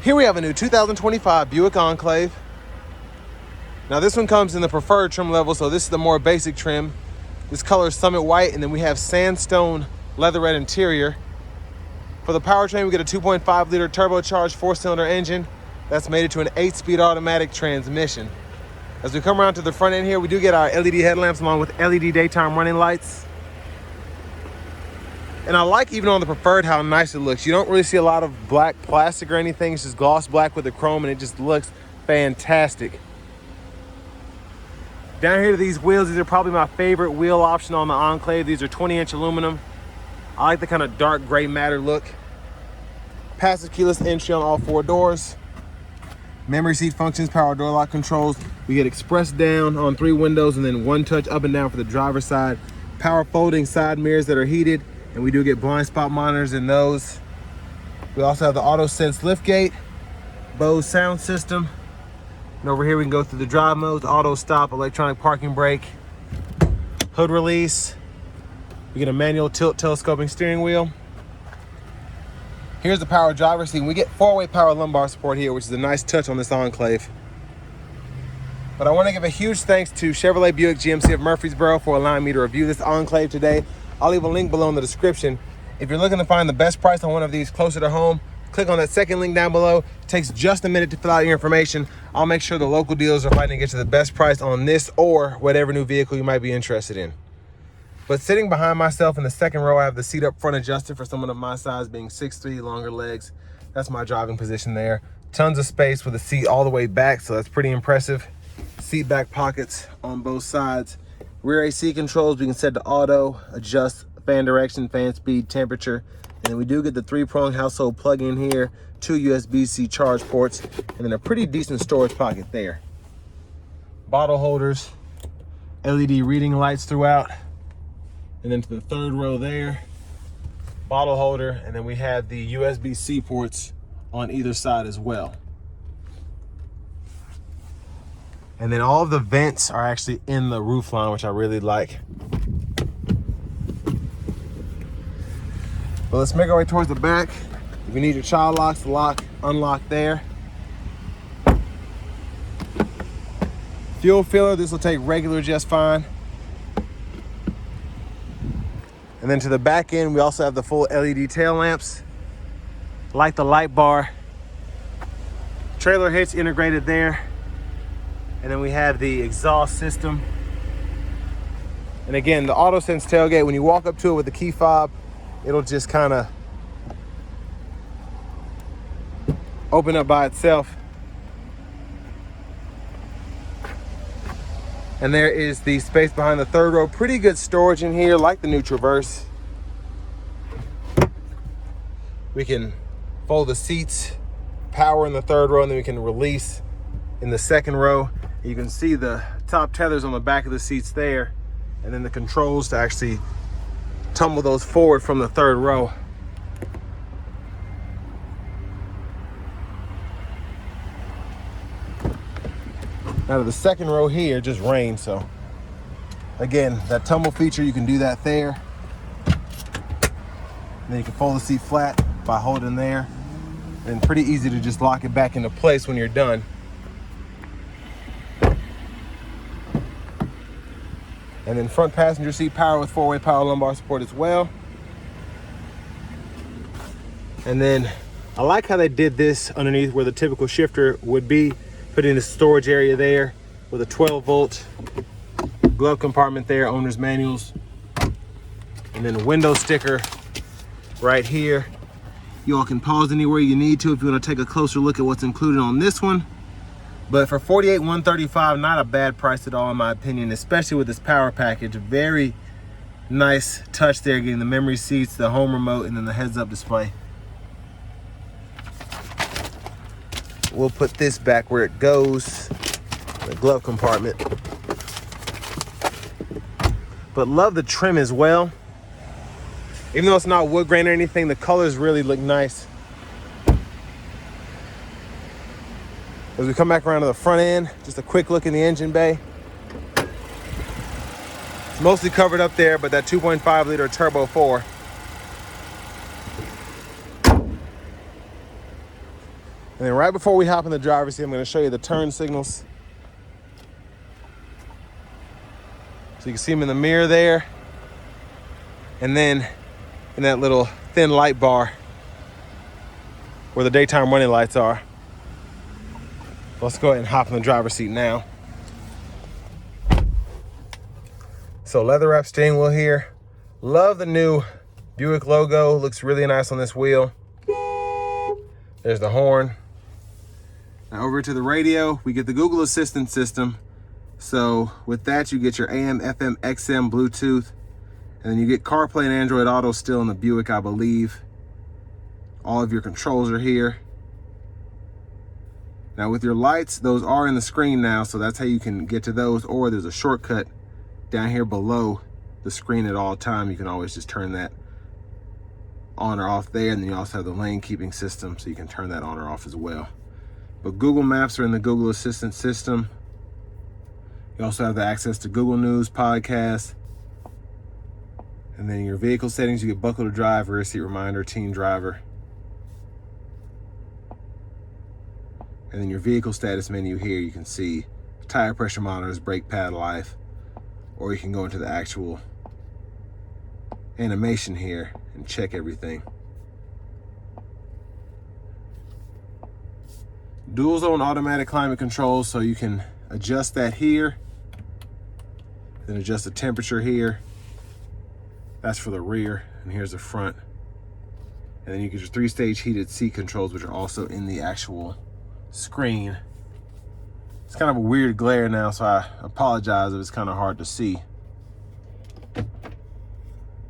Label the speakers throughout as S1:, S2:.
S1: Here we have a new 2025 Buick Enclave. Now this one comes in the preferred trim level, so this is the more basic trim. This color is Summit White, and then we have sandstone leatherette interior. For the powertrain, we get a 2.5 liter turbocharged 4-cylinder engine that's mated to an 8-speed automatic transmission. As we come around to the front end here, we do get our LED headlamps along with LED daytime running lights. And I like, even on the preferred, how nice it looks. You don't really see a lot of black plastic or anything. It's just gloss black with the chrome, and it just looks fantastic. Down here to these wheels, these are probably my favorite wheel option on the Enclave. These are 20-inch aluminum. I like the kind of dark gray matter look. Passive keyless entry on all 4 doors. Memory seat functions, power door lock controls. We get express down on 3 windows and then 1 touch up and down for the driver's side. Power folding side mirrors that are heated. And we do get blind spot monitors in those. We also have the auto sense liftgate, Bose sound system. And over here we can go through the drive modes, auto stop, electronic parking brake, hood release. We get a manual tilt telescoping steering wheel. Here's the power driver's seat. We get 4-way power lumbar support here, which is a nice touch on this Enclave. But I want to give a huge thanks to Chevrolet Buick GMC of Murfreesboro for allowing me to review this Enclave today. I'll leave a link below in the description. If you're looking to find the best price on one of these closer to home, click on that second link down below. It takes just a minute to fill out your information. I'll make sure the local dealers are fighting to get you the best price on this or whatever new vehicle you might be interested in. But sitting behind myself in the second row, I have the seat up front adjusted for someone of my size, being 6'3", longer legs. That's my driving position there. Tons of space with the seat all the way back, so that's pretty impressive. Seat back pockets on both sides. Rear AC controls, we can set to auto, adjust fan direction, fan speed, temperature. And then we do get the 3-prong household plug-in here, 2 USB-C charge ports, and then a pretty decent storage pocket there. Bottle holders, LED reading lights throughout. And then to the third row there, bottle holder, and then we have the USB-C ports on either side as well. And then all of the vents are actually in the roof line, which I really like. But let's make our way towards the back. If you need your child locks, lock, unlock there. Fuel filler, this will take regular just fine. And then to the back end, we also have the full LED tail lamps. Like the light bar. Trailer hitch integrated there. And then we have the exhaust system. And again, the auto sense tailgate, when you walk up to it with the key fob, it'll just kind of open up by itself. And there is the space behind the third row. Pretty good storage in here, like the new Traverse. We can fold the seats, power in the third row, and then we can release in the second row. You can see the top tethers on the back of the seats there, and then the controls to actually tumble those forward from the third row. Now to the second row here, just rain, so again, that tumble feature, you can do that there. And then you can fold the seat flat by holding there, and pretty easy to just lock it back into place when you're done. And then front passenger seat power with 4-way power lumbar support as well. And then I like how they did this underneath where the typical shifter would be. Put in the storage area there with a 12-volt glove compartment there, owner's manuals. And then a window sticker right here. You all can pause anywhere you need to if you want to take a closer look at what's included on this one. But for $48,135, not a bad price at all in my opinion, especially with this power package. Very nice touch there, getting the memory seats, the home remote, and then the heads-up display. We'll put this back where it goes, the glove compartment. But love the trim as well. Even though it's not wood grain or anything, the colors really look nice. As we come back around to the front end, just a quick look in the engine bay. It's mostly covered up there, but that 2.5 liter turbo 4. And then right before we hop in the driver's seat, I'm gonna show you the turn signals. So you can see them in the mirror there. And then in that little thin light bar where the daytime running lights are. Let's go ahead and hop in the driver's seat now. So leather wrap steering wheel here. Love the new Buick logo, looks really nice on this wheel. There's the horn. Now over to the radio, we get the Google Assistant system. So with that, you get your AM, FM, XM, Bluetooth, and then you get CarPlay and Android Auto still in the Buick, I believe. All of your controls are here. Now with your lights, those are in the screen now, so that's how you can get to those, or there's a shortcut down here below the screen at all time. You can always just turn that on or off there, and then you also have the lane keeping system, so you can turn that on or off as well. But Google Maps are in the Google Assistant system. You also have the access to Google News, podcasts, and then in your vehicle settings, you get buckle to drive, rear seat reminder, teen driver. And then your vehicle status menu here, you can see tire pressure monitors, brake pad life, or you can go into the actual animation here and check everything. Dual zone automatic climate control, so you can adjust that here, then adjust the temperature here. That's for the rear, and here's the front. And then you get your 3-stage heated seat controls, which are also in the actual screen. It's kind of a weird glare now, so I apologize if it's kind of hard to see.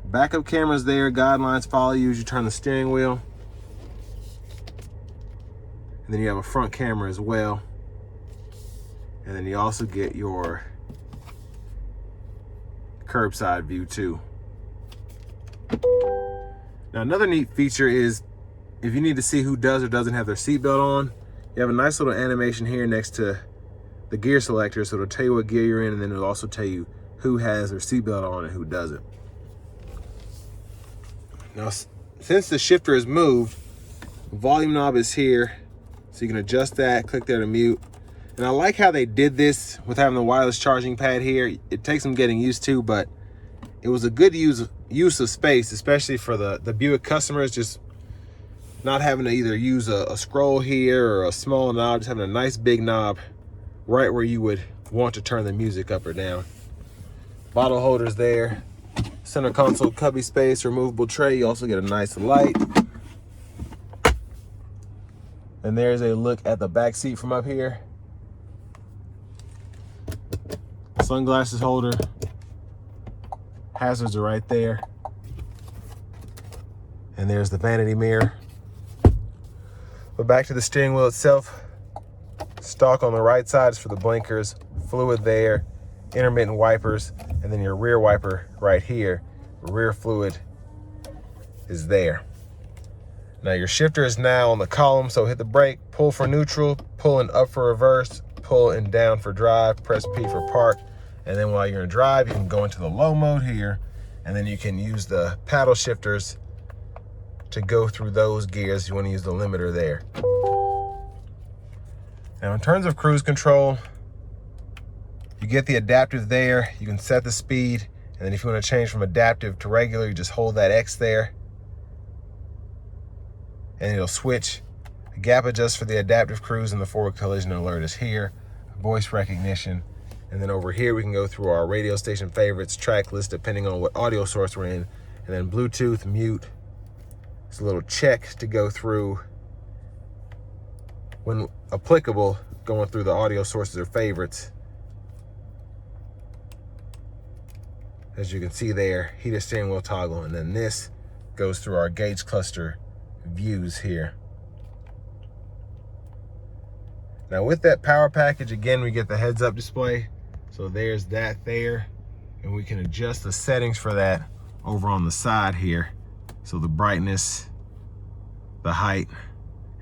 S1: Backup cameras there, guidelines follow you as you turn the steering wheel. And then you have a front camera as well. And then you also get your curbside view too. Now another neat feature is if you need to see who does or doesn't have their seatbelt on, you have a nice little animation here next to the gear selector, so it'll tell you what gear you're in, and then it'll also tell you who has their seatbelt on and who doesn't. Now, since the shifter is moved, the volume knob is here, so you can adjust that, click there to mute. And I like how they did this with having the wireless charging pad here. It takes some getting used to, but it was a good use of space, especially for the Buick customers, just not having to either use a scroll here or a small knob, just having a nice big knob right where you would want to turn the music up or down. Bottle holders there, center console cubby space, removable tray. You also get a nice light. And there's a look at the back seat from up here. Sunglasses holder. Hazards are right there. And there's the vanity mirror. But back to the steering wheel itself. Stalk on the right side is for the blinkers, fluid there, intermittent wipers, and then your rear wiper right here. Rear fluid is there. Now your shifter is now on the column, so hit the brake, pull for neutral, pull and up for reverse, pull and down for drive, press P for park. And then while you're in drive, you can go into the low mode here, and then you can use the paddle shifters to go through those gears. You want to use the limiter there. Now in terms of cruise control, you get the adaptive there. You can set the speed, and then if you want to change from adaptive to regular, you just hold that X there, and it'll switch. The gap adjust for the adaptive cruise, and the forward collision alert is here. Voice recognition. And then over here, we can go through our radio station favorites, track list, depending on what audio source we're in. And then Bluetooth, mute. It's a little check to go through when applicable, going through the audio sources or favorites. As you can see there, heated steering wheel toggle. And then this goes through our gauge cluster views here. Now with that power package, again, we get the heads up display. So there's that there, and we can adjust the settings for that over on the side here. So the brightness, the height,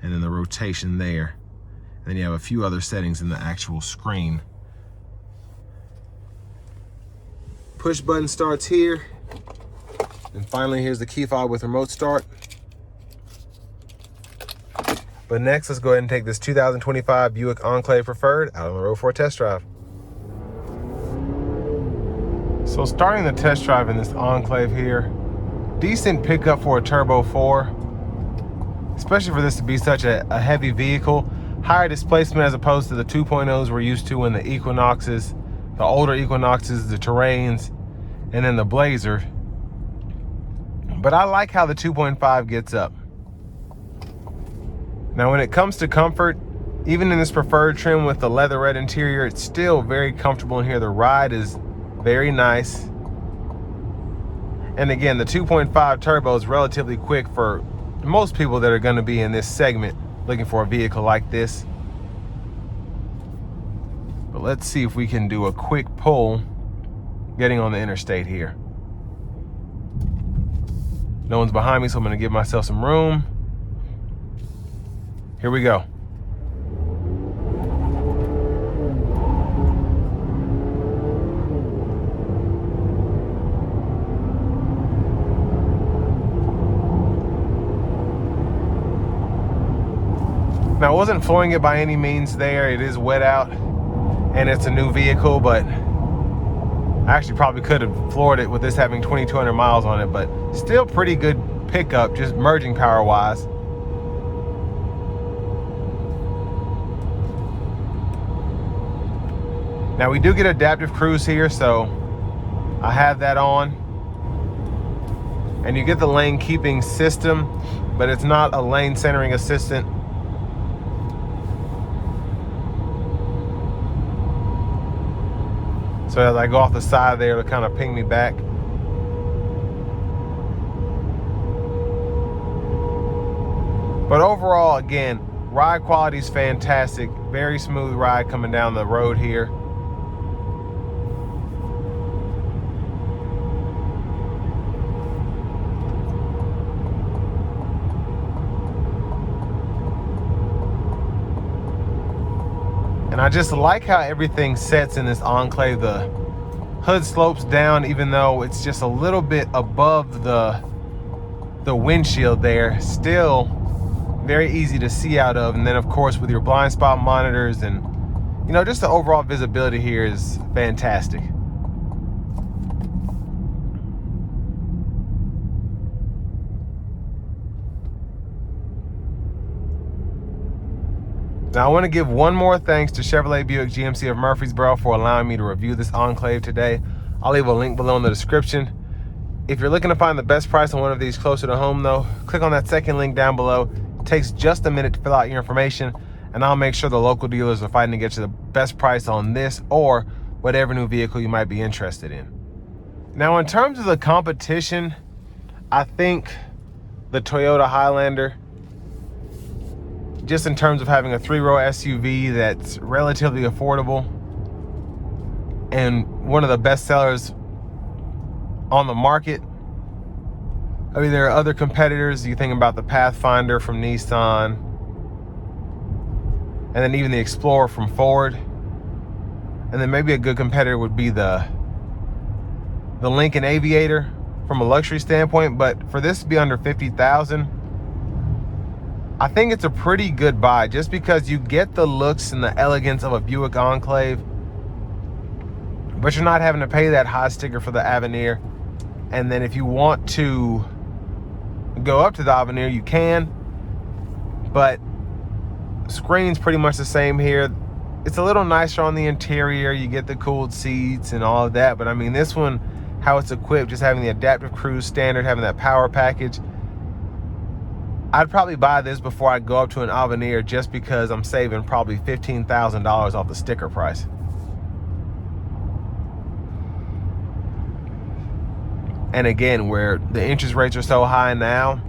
S1: and then the rotation there. And then you have a few other settings in the actual screen. Push button starts here. And finally, here's the key fob with remote start. But next, let's go ahead and take this 2025 Buick Enclave Preferred out on the road for a test drive. So starting the test drive in this Enclave here, decent pickup for a Turbo 4, especially for this to be such a heavy vehicle. Higher displacement as opposed to the 2.0s we're used to in the Equinoxes, the older Equinoxes, the Terrains, and then the Blazer. But I like how the 2.5 gets up. Now when it comes to comfort, even in this preferred trim with the leather red interior, it's still very comfortable in here. The ride is very nice. And again, the 2.5 turbo is relatively quick for most people that are going to be in this segment looking for a vehicle like this. But let's see if we can do a quick pull getting on the interstate here. No one's behind me, so I'm going to give myself some room. Here we go. Now, I wasn't flooring it by any means there. It is wet out and it's a new vehicle, but I actually probably could have floored it with this having 2,200 miles on it, but still pretty good pickup, just merging power wise. Now we do get adaptive cruise here, so I have that on. And you get the lane keeping system, but it's not a lane centering assistant. So as I go off the side there, it'll kind of ping me back. But overall, again, ride quality is fantastic. Very smooth ride coming down the road here. And I just like how everything sets in this Enclave. The hood slopes down, even though it's just a little bit above the windshield there. Still very easy to see out of. And then of course with your blind spot monitors and, you know, just the overall visibility here is fantastic. Now I want to give one more thanks to Chevrolet Buick GMC of Murfreesboro for allowing me to review this Enclave today. I'll leave a link below in the description. If you're looking to find the best price on one of these closer to home though, click on that second link down below. It takes just a minute to fill out your information, and I'll make sure the local dealers are fighting to get you the best price on this or whatever new vehicle you might be interested in. Now in terms of the competition, I think the Toyota Highlander, just in terms of having a 3-row SUV that's relatively affordable and one of the best sellers on the market. I mean, there are other competitors. You think about the Pathfinder from Nissan, and then even the Explorer from Ford. And then maybe a good competitor would be the Lincoln Aviator from a luxury standpoint. But for this to be under $50,000, I think it's a pretty good buy, just because you get the looks and the elegance of a Buick Enclave, but you're not having to pay that high sticker for the Avenir. And then if you want to go up to the Avenir, you can, but screen's pretty much the same here. It's a little nicer on the interior. You get the cooled seats and all of that, but I mean, this one, how it's equipped, just having the adaptive cruise standard, having that power package, I'd probably buy this before I go up to an Avenir, just because I'm saving probably $15,000 off the sticker price. And again, where the interest rates are so high now,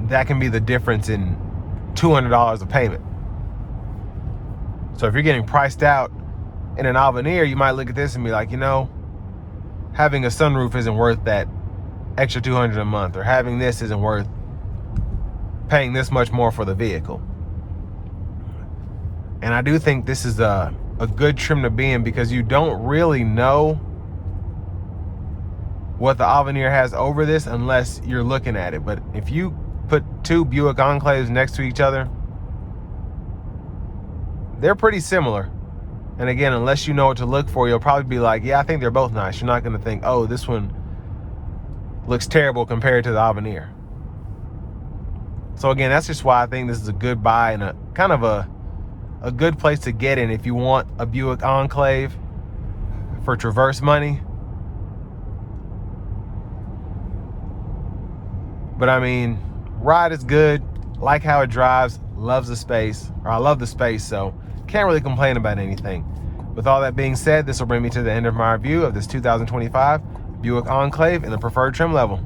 S1: that can be the difference in $200 a payment. So if you're getting priced out in an Avenir, you might look at this and be like, you know, having a sunroof isn't worth that extra $200 a month, or having this isn't worth paying this much more for the vehicle. And I do think this is a good trim to be in, because you don't really know what the Avenir has over this unless you're looking at it. But if you put two Buick Enclaves next to each other, they're pretty similar. And again, unless you know what to look for, you'll probably be like, yeah, I think they're both nice. You're not going to think, oh, this one looks terrible compared to the Avenir. So again, that's just why I think this is a good buy and a kind of a good place to get in if you want a Buick Enclave for Traverse money. But I mean, ride is good, like how it drives, loves the space, or I love the space, so can't really complain about anything. With all that being said, this will bring me to the end of my review of this 2025 Buick Enclave in the preferred trim level.